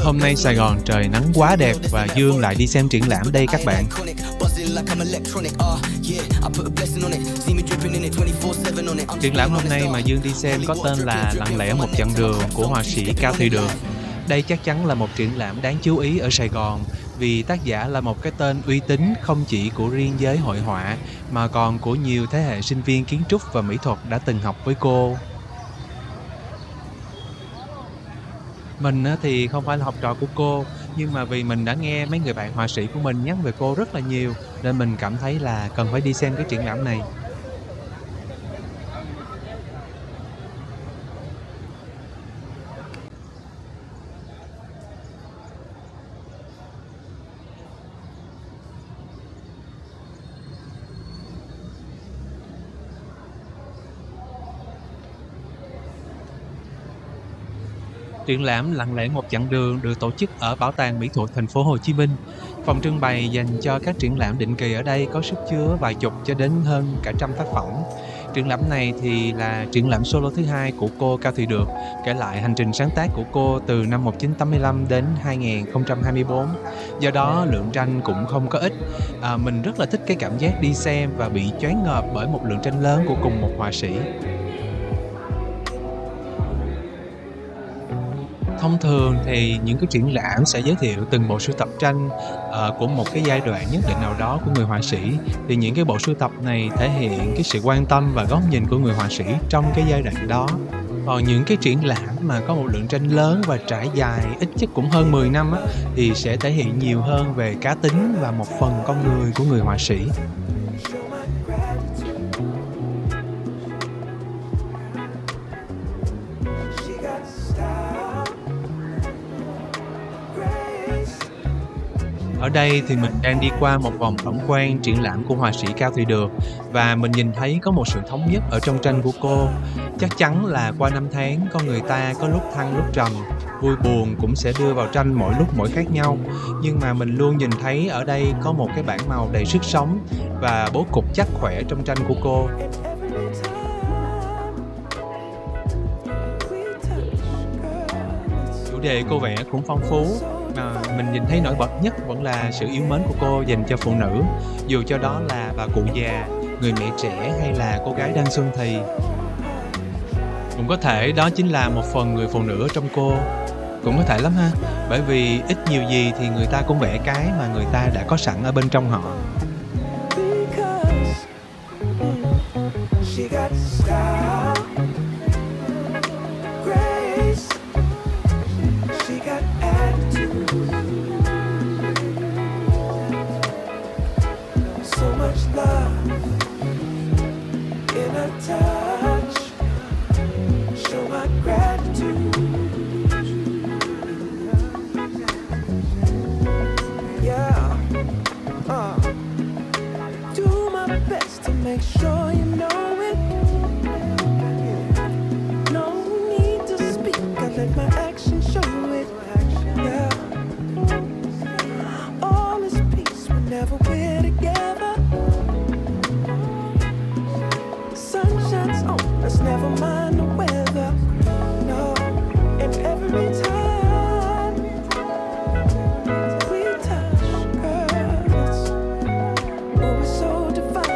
Hôm nay Sài Gòn trời nắng quá đẹp và Dương lại đi xem triển lãm đây các bạn. Triển lãm hôm nay mà Dương đi xem có tên là Lặng lẽ một chặng đường của họa sĩ Cao Thùy Được. Đây chắc chắn là một triển lãm đáng chú ý ở Sài Gòn vì tác giả là một cái tên uy tín không chỉ của riêng giới hội họa mà còn của nhiều thế hệ sinh viên kiến trúc và mỹ thuật đã từng học với cô. Mình thì không phải là học trò của cô, nhưng mà vì mình đã nghe mấy người bạn họa sĩ của mình nhắc về cô rất là nhiều nên mình cảm thấy là cần phải đi xem cái triển lãm này. Triển lãm Lặng lẽ một chặng đường được tổ chức ở Bảo tàng Mỹ thuật thành phố Hồ Chí Minh. Phòng trưng bày dành cho các triển lãm định kỳ ở đây có sức chứa vài chục cho đến hơn cả trăm tác phẩm. Triển lãm này thì là triển lãm solo thứ hai của cô Cao Thùy Được, kể lại hành trình sáng tác của cô từ năm 1985 đến 2024. Do đó lượng tranh cũng không có ít. Mình rất là thích cái cảm giác đi xem và bị choáng ngợp bởi một lượng tranh lớn của cùng một họa sĩ. Thông thường thì những cái triển lãm sẽ giới thiệu từng bộ sưu tập tranh của một cái giai đoạn nhất định nào đó của người họa sĩ. Thì những cái bộ sưu tập này thể hiện cái sự quan tâm và góc nhìn của người họa sĩ trong cái giai đoạn đó. Còn những cái triển lãm mà có một lượng tranh lớn và trải dài ít nhất cũng hơn 10 năm á, thì sẽ thể hiện nhiều hơn về cá tính và một phần con người của người họa sĩ. Ở đây thì mình đang đi qua một vòng tổng quan triển lãm của họa sĩ Cao Thùy Được và mình nhìn thấy có một sự thống nhất ở trong tranh của cô. Chắc chắn là qua năm tháng con người ta có lúc thăng lúc trầm, vui buồn cũng sẽ đưa vào tranh mỗi lúc mỗi khác nhau. Nhưng mà mình luôn nhìn thấy ở đây có một cái bảng màu đầy sức sống và bố cục chắc khỏe trong tranh của cô. Chủ đề cô vẽ cũng phong phú, mà mình nhìn thấy nổi bật nhất vẫn là sự yêu mến của cô dành cho phụ nữ, dù cho đó là bà cụ già, người mẹ trẻ hay là cô gái đang xuân thì. Cũng có thể đó chính là một phần người phụ nữ ở trong cô. Cũng có thể lắm ha, bởi vì ít nhiều gì thì người ta cũng vẽ cái mà người ta đã có sẵn ở bên trong họ. Make sure you know it. No need to speak, I let my actions show it. Yeah. All is peace whenever we're together. Sun shines on us, never mind the weather. No, and every time we touch, girl, it's so divine.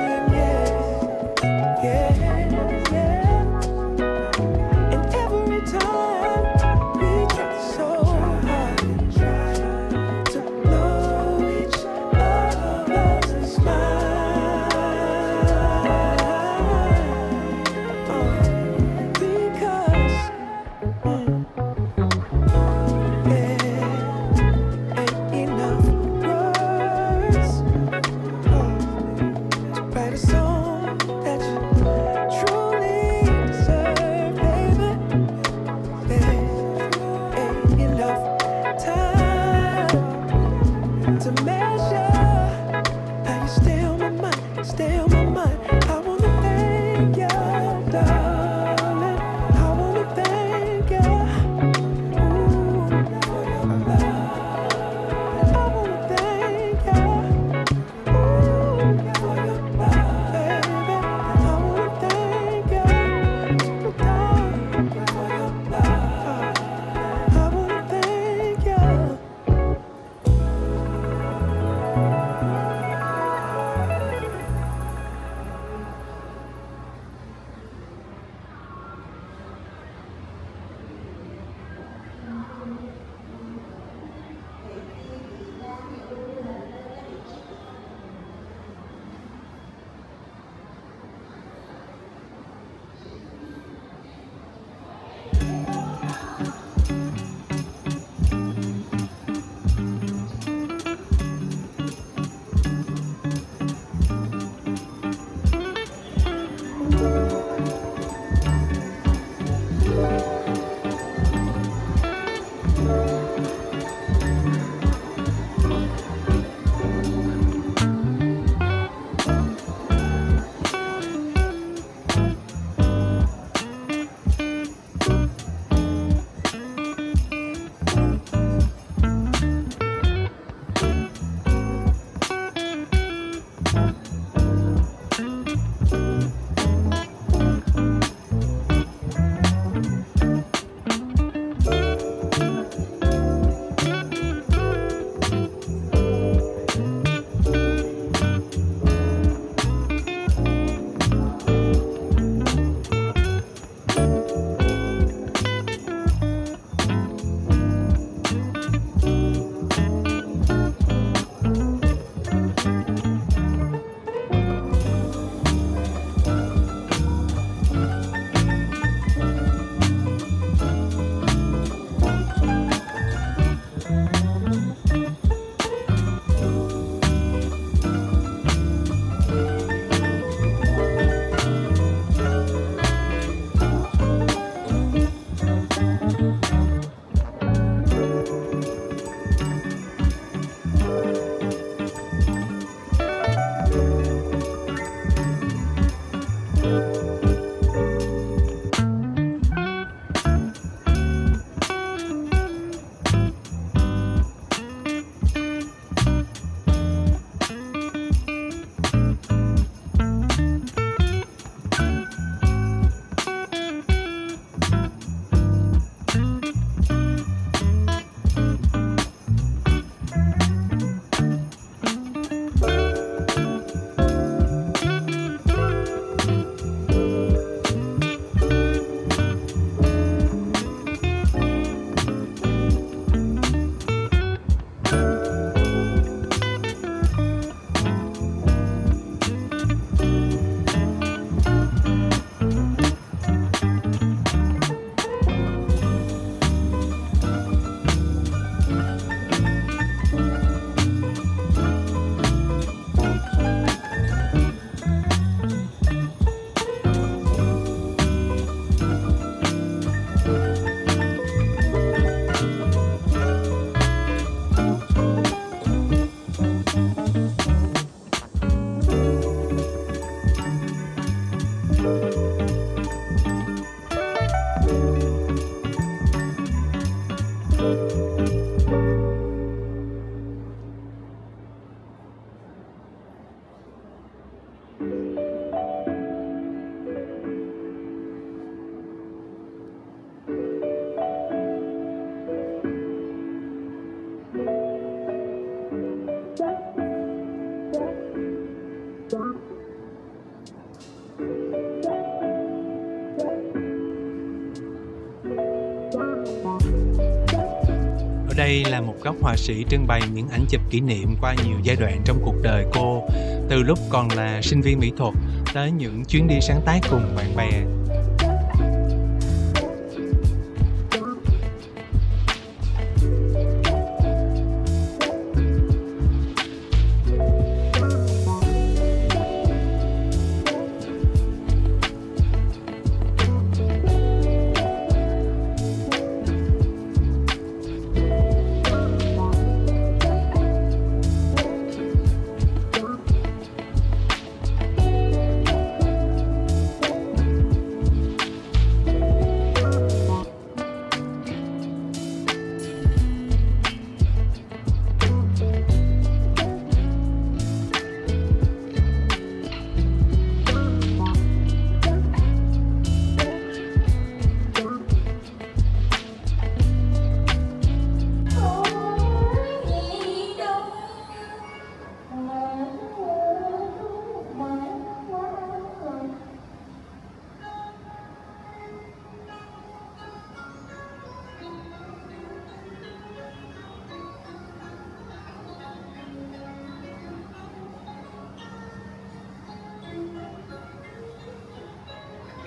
đây là một góc họa sĩ trưng bày những ảnh chụp kỷ niệm qua nhiều giai đoạn trong cuộc đời cô, từ lúc còn là sinh viên mỹ thuật tới những chuyến đi sáng tác cùng bạn bè.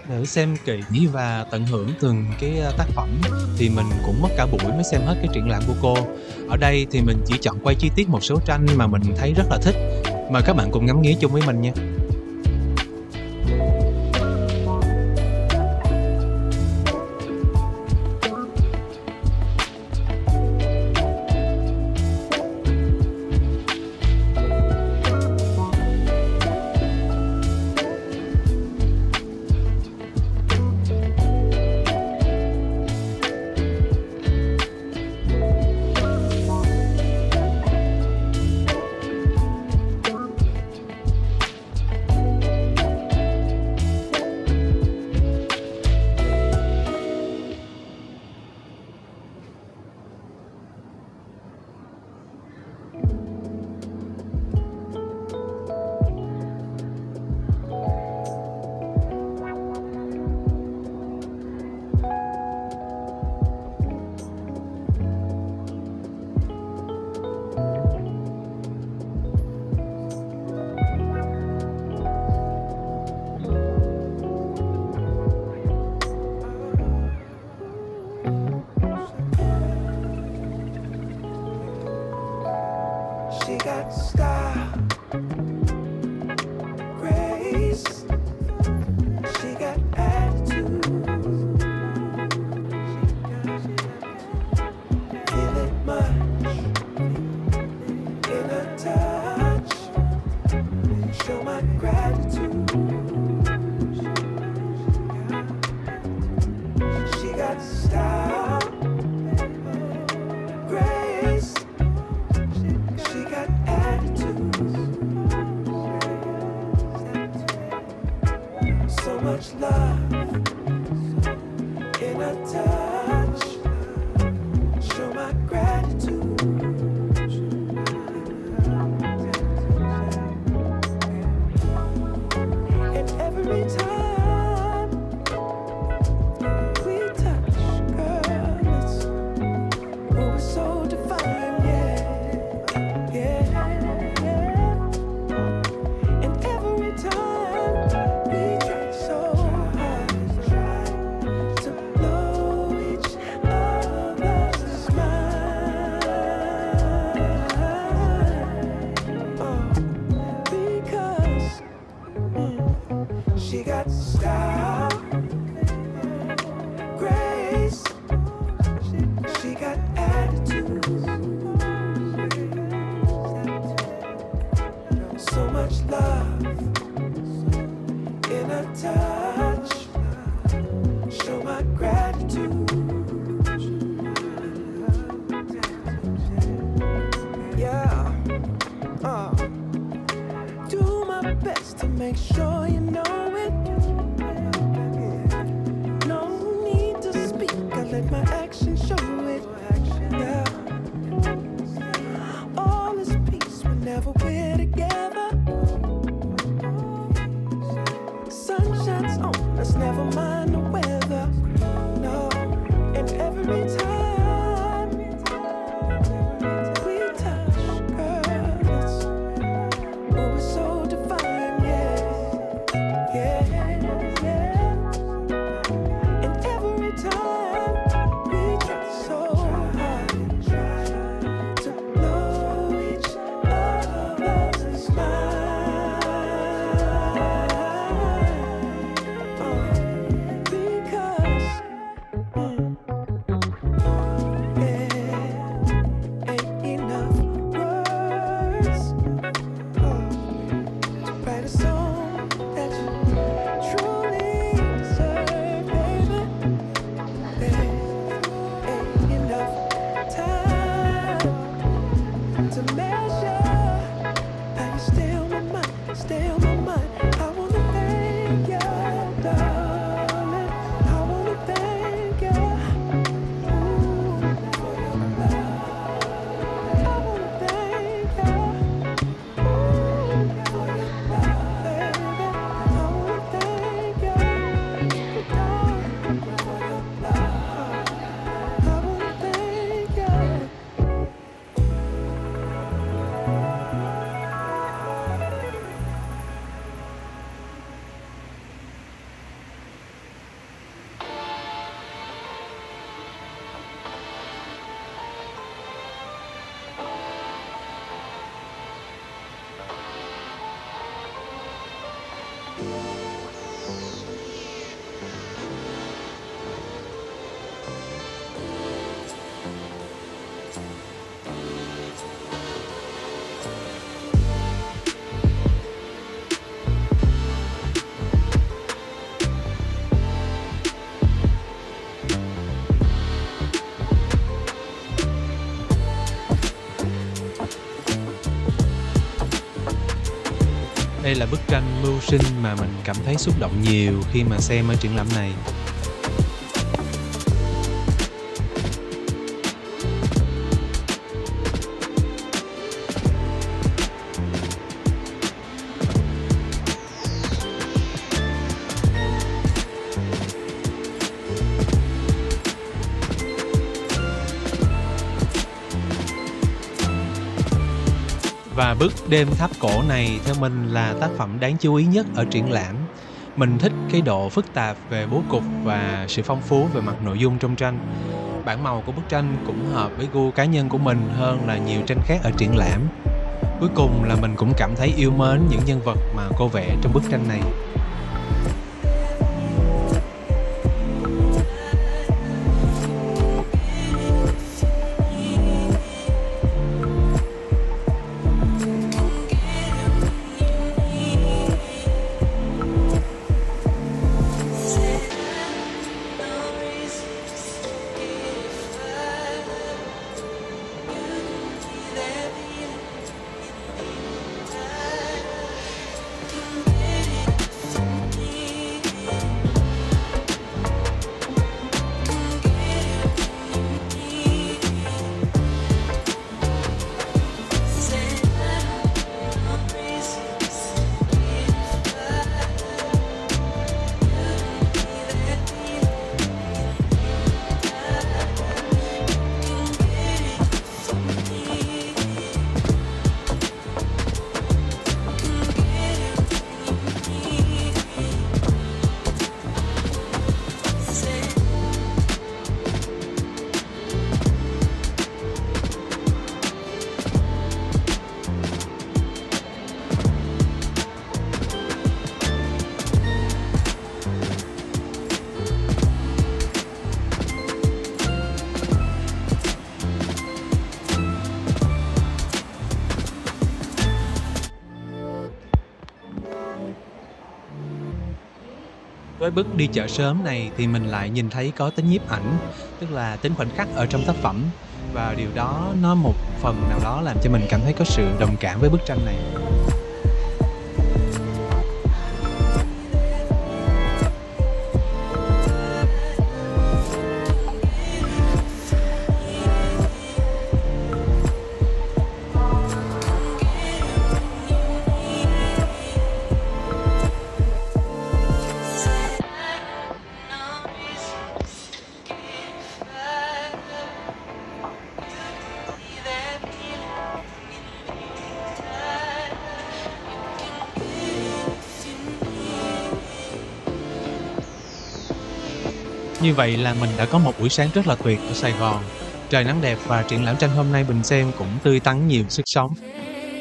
Để xem kỹ và tận hưởng từng cái tác phẩm thì mình cũng mất cả buổi mới xem hết cái triển lãm của cô. Ở đây thì mình chỉ chọn quay chi tiết một số tranh mà mình thấy rất là thích. Mời các bạn cùng ngắm nghía chung với mình nha. She got style, grace. She got attitude. Feel it much in her touch. Show my gratitude. She got style, grace. She got attitude. So much love in her touch. Show my gratitude. And every time we touch, girl, it's oh, it's so divine, yeah, yeah. And every time we try so hard to blow each other's mind, because she got style, grace. She got attitude. So much love in her touch. Show my gratitude. Yeah. Do my best to make sure you know it. No need to speak, I let my actions show it. Yeah. All is peace whenever we're together. Sun shines on us, never mind the weather. No, and every time Đây là bức tranh mưu sinh mà mình cảm thấy xúc động nhiều khi mà xem ở triển lãm này. Và bức Đêm Tháp Cổ này theo mình là tác phẩm đáng chú ý nhất ở triển lãm. Mình thích cái độ phức tạp về bố cục và sự phong phú về mặt nội dung trong tranh. Bản màu của bức tranh cũng hợp với gu cá nhân của mình hơn là nhiều tranh khác ở triển lãm. Cuối cùng là mình cũng cảm thấy yêu mến những nhân vật mà cô vẽ trong bức tranh này. Với bức Đi Chợ Sớm này thì mình lại nhìn thấy có tính nhiếp ảnh, tức là tính khoảnh khắc ở trong tác phẩm. Và điều đó nó một phần nào đó làm cho mình cảm thấy có sự đồng cảm với bức tranh này. Như vậy là mình đã có một buổi sáng rất là tuyệt ở Sài Gòn. Trời nắng đẹp và triển lãm tranh hôm nay mình xem cũng tươi tắn nhiều sức sống.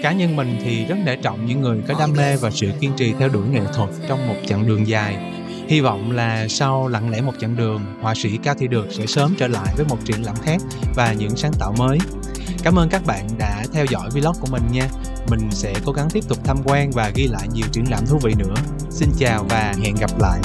Cá nhân mình thì rất nể trọng những người có đam mê và sự kiên trì theo đuổi nghệ thuật trong một chặng đường dài. Hy vọng là sau lặng lẽ một chặng đường, họa sĩ Cao Thị Được sẽ sớm trở lại với một triển lãm khác và những sáng tạo mới. Cảm ơn các bạn đã theo dõi vlog của mình nha. Mình sẽ cố gắng tiếp tục tham quan và ghi lại nhiều triển lãm thú vị nữa. Xin chào và hẹn gặp lại.